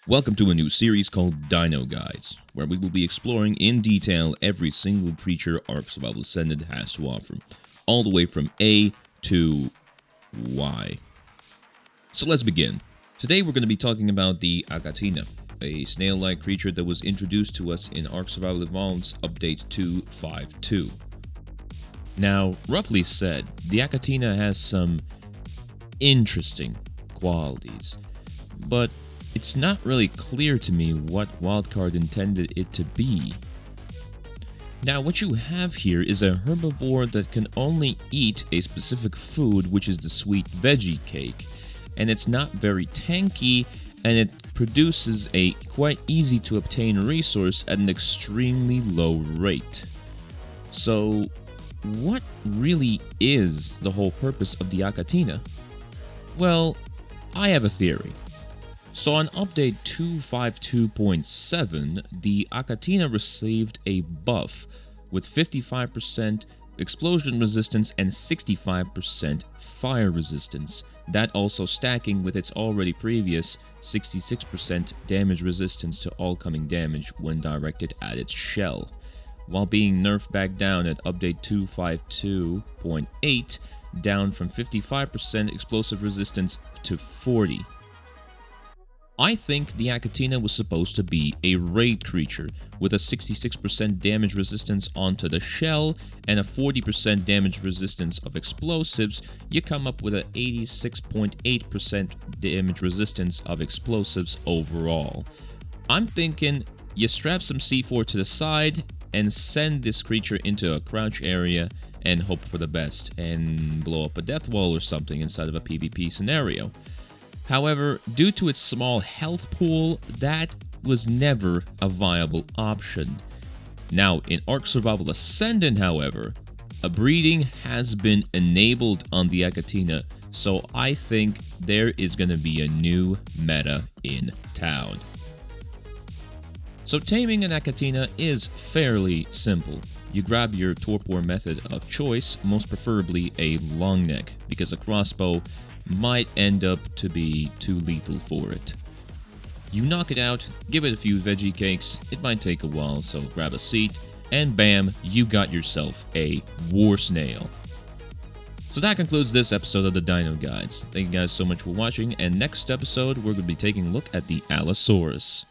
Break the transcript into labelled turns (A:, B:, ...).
A: Welcome to a new series called Dino Guides, where we will be exploring in detail every single creature Ark Survival Ascended has to offer, all the way from A to Y. So let's begin. Today we're going to be talking about the Achatina, a snail-like creature that was introduced to us in Ark Survival Evolved's Update 2.5.2. Now, roughly said, the Achatina has some interesting qualities, but it's not really clear to me what Wildcard intended it to be. Now, what you have here is a herbivore that can only eat a specific food, which is the sweet veggie cake, and it's not very tanky, and it produces a quite easy to obtain resource at an extremely low rate. So, what really is the whole purpose of the Achatina? Well, I have a theory. So on update 2.5.2.7, the Achatina received a buff with 55% explosion resistance and 65% fire resistance, that also stacking with its already previous 66% damage resistance to all coming damage when directed at its shell, while being nerfed back down at update 2.5.2.8, down from 55% explosive resistance to 40%. I think the Achatina was supposed to be a raid creature with a 66% damage resistance onto the shell and a 40% damage resistance of explosives. You come up with an 86.8% damage resistance of explosives overall. I'm thinking you strap some C4 to the side and send this creature into a crouch area and hope for the best and blow up a death wall or something inside of a PvP scenario. However, due to its small health pool, that was never a viable option. Now, in Ark Survival Ascended, however, a breeding has been enabled on the Achatina, so I think there is going to be a new meta in town. So taming an Achatina is fairly simple. You grab your torpor method of choice, most preferably a long neck, because a crossbow might end up to be too lethal for it. You knock it out, give it a few veggie cakes, it might take a while, so grab a seat, and bam, you got yourself a war snail. So that concludes this episode of the Dino Guides. Thank you guys so much for watching, and next episode we're going to be taking a look at the Allosaurus.